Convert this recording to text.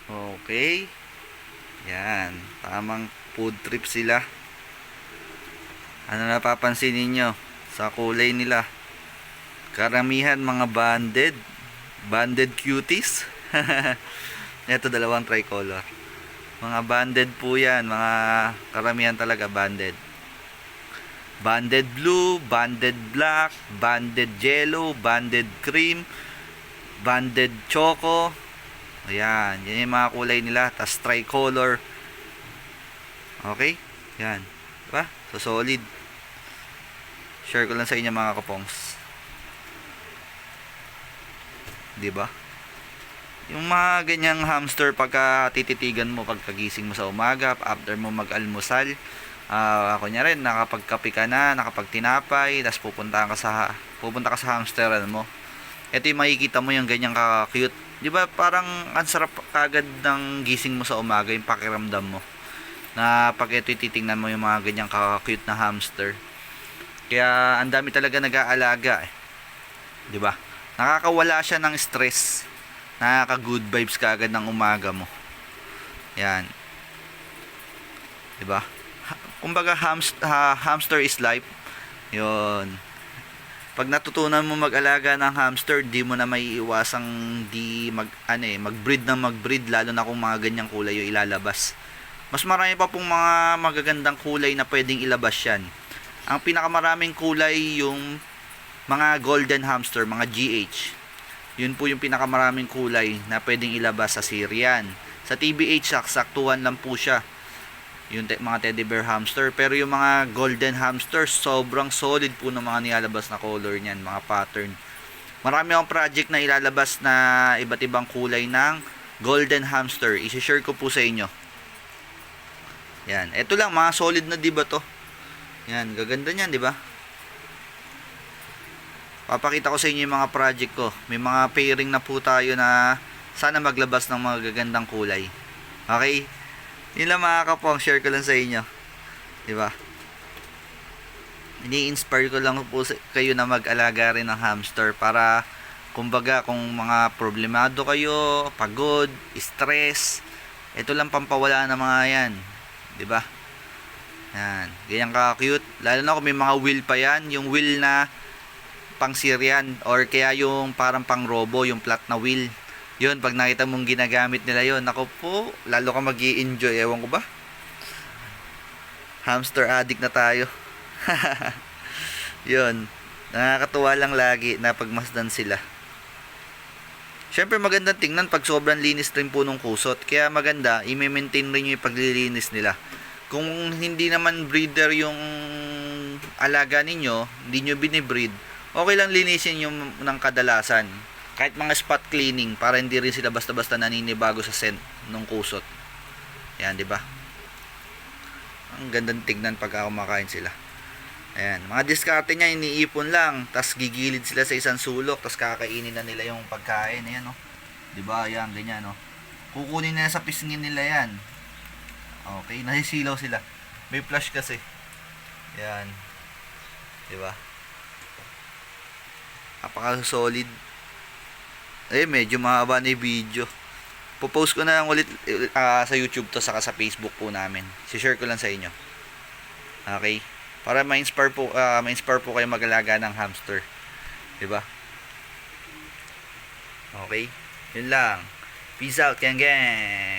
Okay. Yan. Tamang food trip sila. Ano napapansin ninyo sa kulay nila? Karamihan mga banded. Banded cuties. Ito dalawang tricolor. Mga banded po yan. Mga karamihan talaga banded. Banded blue, banded black, banded yellow, banded cream, banded choco. Ayan, yan yung mga kulay nila. Tas tricolor. Okay? Yan. Diba? So solid. Share ko lang sa inyo mga kapongs. Diba? Yung mga ganyang hamster pagka tititigan mo pagkagising mo sa umaga, after mo mag-almusal, kunya rin nakapagkape ka na, nakapagtinapay, tapos pupunta ka sa hamsteran mo. Ito yung makikita mo yung ganyang ka-cute. 'Di ba? Parang ang sarap kagad ng gising mo sa umaga, yung pakiramdam mo. Na pag ito titingnan mo yung mga ganyang ka-cute na hamster. Kaya ang dami talaga nag-aalaga eh. 'Di ba? Nakakawala siya ng stress. Nakaka-good vibes kagad ng umaga mo. Yan. 'Di ba? Kumbaga hamster is life. 'Yon. Pag natutunan mo mag-alaga ng hamster, di mo na maiiwasang mag-breed ng mag-breed, lalo na kung mga ganyang kulay yung ilalabas. Mas marami pa pong mga magagandang kulay na pwedeng ilabas yan. Ang pinakamaraming kulay yung mga golden hamster, mga GH. Yun po yung pinakamaraming kulay na pwedeng ilabas sa Syrian. Sa TBH, saktuhan lang po siya. Yung mga teddy bear hamster. Pero yung mga golden hamster, sobrang solid po ng mga nilalabas na color niyan, mga pattern. Marami akong project na ilalabas na iba't ibang kulay ng golden hamster. I-share ko po sa inyo. Yan. Ito lang, mga solid na, diba to? Yan, gaganda niyan, diba? Papakita ko sa inyo yung mga project ko. May mga pairing na po tayo na sana maglabas ng mga gagandang kulay. Okay? Yun lang mga kapong, share ko lang sa inyo. Diba? Ini-inspire ko lang po kayo na mag-alaga rin ng hamster para kumbaga kung mga problemado kayo, pagod, stress, ito lang pampawala ng mga yan. Diba? Yan. Ganyan ka-cute. Lalo na kung may mga wheel pa yan. Yung wheel na pang Syrian or kaya yung parang pang robo, yung flat na wheel. Yun, pag nakita mong ginagamit nila yun, ako po, lalo ka mag-i-enjoy. Ewan ko ba? Hamster addict na tayo. Yun. Nakakatuwa lang lagi na pagmasdan sila. Siyempre magandang tingnan pag sobrang linis rin po ng kusot. Kaya maganda, i-maintain rin yung paglilinis nila. Kung hindi naman breeder yung alaga ninyo, hindi nyo binibreed, okay lang linisin yung ng kadalasan. Kahit mga spot cleaning para hindi rin sila basta-basta naninibago sa scent ng kusot. Yan, di ba? Ang gandang tignan pag kumakain sila. Ayan, mga diskarte niya iniipon lang, tas gigilid sila sa isang sulok, tas kakainin na nila yung pagkain. Ayan, no. Di ba? Ayan, ganyan, no. Kukunin nila sa pisngin nila yan. Okay, nasisilaw sila. May flash kasi. Ayan. Di ba? Napaka-solid. Medyo mahaba na yung video. Popost ko na lang ulit sa YouTube to saka sa Facebook po namin. Si-share ko lang sa inyo. Okay? Para ma-inspire po kayo mag-alaga ng hamster. 'Di ba? Okay? Yun lang. Peace out, gang gang.